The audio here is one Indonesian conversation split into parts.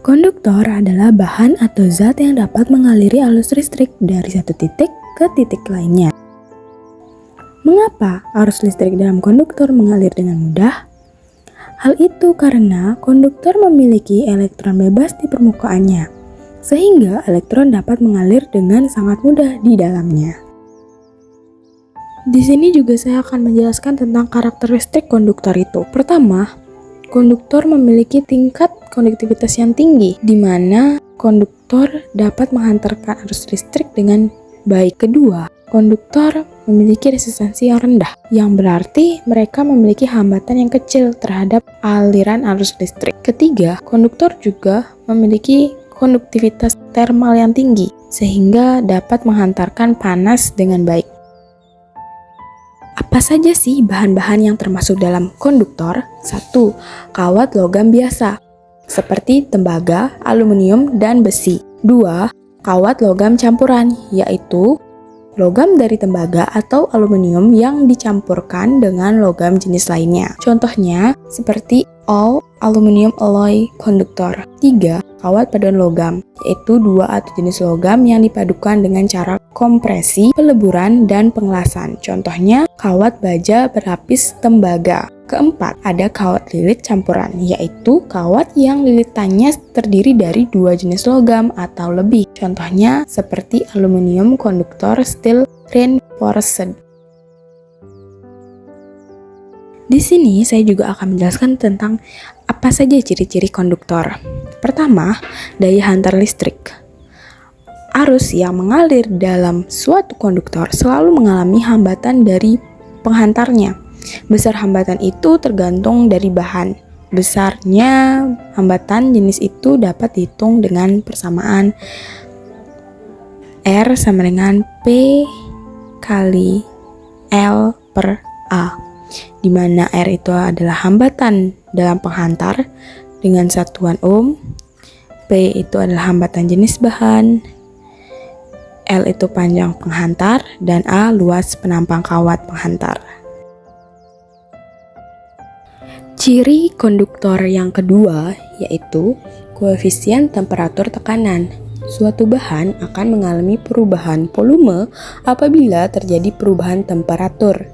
Konduktor adalah bahan atau zat yang dapat mengaliri arus listrik dari satu titik ke titik lainnya. Mengapa arus listrik dalam konduktor mengalir dengan mudah? Hal itu karena konduktor memiliki elektron bebas di permukaannya, sehingga elektron dapat mengalir dengan sangat mudah di dalamnya. Di sini juga saya akan menjelaskan tentang karakteristik konduktor itu. Pertama, konduktor memiliki tingkat konduktivitas yang tinggi, di mana konduktor dapat menghantarkan arus listrik dengan baik. Kedua, konduktor memiliki resistansi yang rendah, yang berarti mereka memiliki hambatan yang kecil terhadap aliran arus listrik. Ketiga, konduktor juga memiliki konduktivitas termal yang tinggi, sehingga dapat menghantarkan panas dengan baik. Apa saja sih bahan-bahan yang termasuk dalam konduktor? 1. Kawat logam biasa, seperti tembaga, aluminium, dan besi. 2. Kawat logam campuran, yaitu logam dari tembaga atau aluminium yang dicampurkan dengan logam jenis lainnya. Contohnya seperti all aluminium alloy konduktor. 3. Kawat paduan logam, yaitu dua atau jenis logam yang dipadukan dengan cara kompresi, peleburan, dan pengelasan. Contohnya kawat baja berlapis tembaga. Keempat, ada kawat lilit campuran, yaitu kawat yang lilitannya terdiri dari dua jenis logam atau lebih. Contohnya seperti aluminium konduktor steel reinforced. Di sini saya juga akan menjelaskan tentang apa saja ciri-ciri konduktor. Pertama, daya hantar listrik. Arus yang mengalir dalam suatu konduktor selalu mengalami hambatan dari penghantarnya. Besar hambatan itu tergantung dari bahan. Besarnya hambatan jenis itu dapat dihitung dengan persamaan R sama dengan P kali L per A, di mana R itu adalah hambatan dalam penghantar dengan satuan ohm, P itu adalah hambatan jenis bahan, L itu panjang penghantar, dan A luas penampang kawat penghantar. Ciri konduktor yang kedua yaitu koefisien temperatur tekanan. Suatu bahan akan mengalami perubahan volume apabila terjadi perubahan temperatur.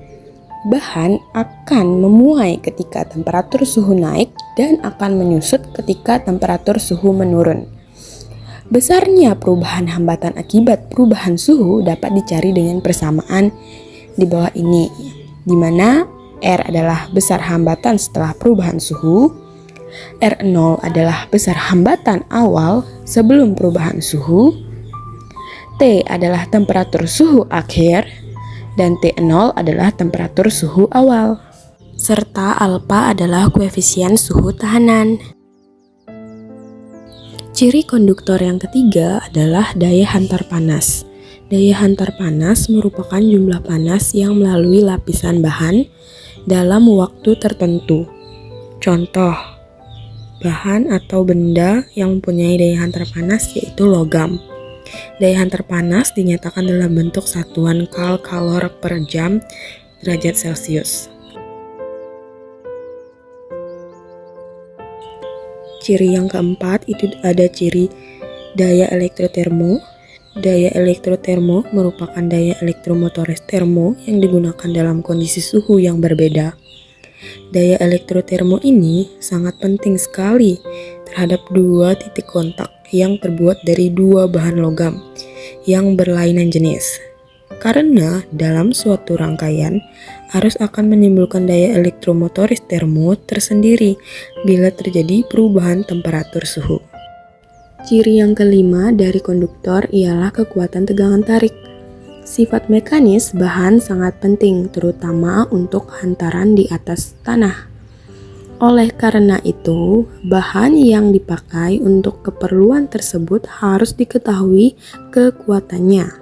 Bahan akan memuai ketika temperatur suhu naik dan akan menyusut ketika temperatur suhu menurun. Besarnya perubahan hambatan akibat perubahan suhu dapat dicari dengan persamaan di bawah ini, di mana R adalah besar hambatan setelah perubahan suhu, R0 adalah besar hambatan awal sebelum perubahan suhu, T adalah temperatur suhu akhir, dan T0 adalah temperatur suhu awal, serta alfa adalah koefisien suhu tahanan. Ciri konduktor yang ketiga adalah daya hantar panas. Daya hantar panas merupakan jumlah panas yang melalui lapisan bahan dalam waktu tertentu. Contoh, bahan atau benda yang mempunyai daya hantar panas yaitu logam. Daya hantar panas dinyatakan dalam bentuk satuan kalor per jam derajat Celcius. Ciri yang keempat itu ada ciri daya elektrotermo. Daya elektrotermo merupakan daya elektromotoris termo yang digunakan dalam kondisi suhu yang berbeda. Daya elektrotermo ini sangat penting sekali terhadap dua titik kontak yang terbuat dari dua bahan logam yang berlainan jenis. Karena dalam suatu rangkaian, arus akan menimbulkan daya elektromotoris termo tersendiri bila terjadi perubahan temperatur suhu. Ciri yang kelima dari konduktor ialah kekuatan tegangan tarik. Sifat mekanis bahan sangat penting, terutama untuk hantaran di atas tanah. Oleh karena itu, bahan yang dipakai untuk keperluan tersebut harus diketahui kekuatannya.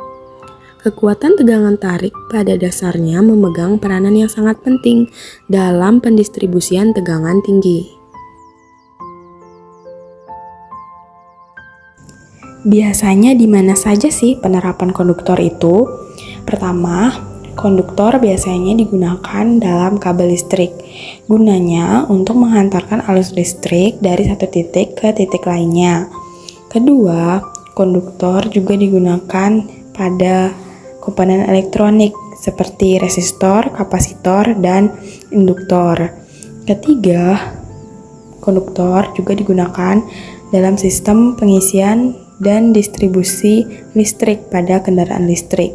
Kekuatan tegangan tarik pada dasarnya memegang peranan yang sangat penting dalam pendistribusian tegangan tinggi. Biasanya di mana saja sih penerapan konduktor itu? Pertama, Konduktor biasanya digunakan dalam kabel listrik. Gunanya untuk menghantarkan arus listrik dari satu titik ke titik lainnya. Kedua, konduktor juga digunakan pada komponen elektronik seperti resistor, kapasitor, dan induktor. Ketiga, konduktor juga digunakan dalam sistem pengisian dan distribusi listrik pada kendaraan listrik.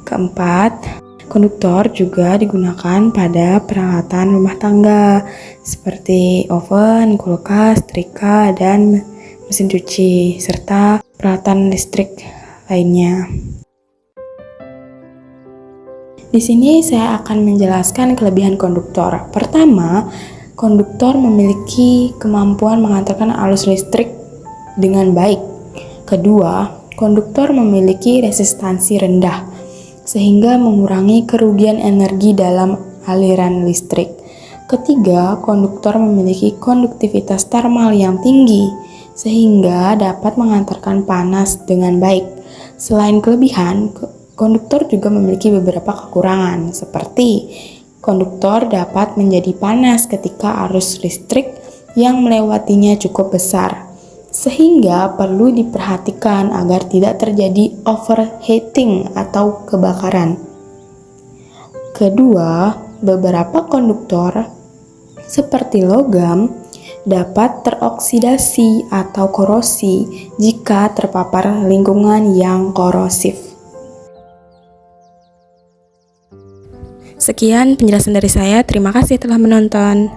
Keempat, konduktor juga digunakan pada peralatan rumah tangga seperti oven, kulkas, setrika, dan mesin cuci, serta peralatan listrik lainnya. Di sini saya akan menjelaskan kelebihan konduktor. Pertama, konduktor memiliki kemampuan mengantarkan arus listrik dengan baik. Kedua, konduktor memiliki resistansi rendah, sehingga mengurangi kerugian energi dalam aliran listrik. Ketiga, konduktor memiliki konduktivitas termal yang tinggi, sehingga dapat mengantarkan panas dengan baik. Selain kelebihan, konduktor juga memiliki beberapa kekurangan, seperti konduktor dapat menjadi panas ketika arus listrik yang melewatinya cukup besar, sehingga perlu diperhatikan agar tidak terjadi overheating atau kebakaran. Kedua, beberapa konduktor seperti logam dapat teroksidasi atau korosi jika terpapar lingkungan yang korosif. Sekian penjelasan dari saya. Terima kasih telah menonton.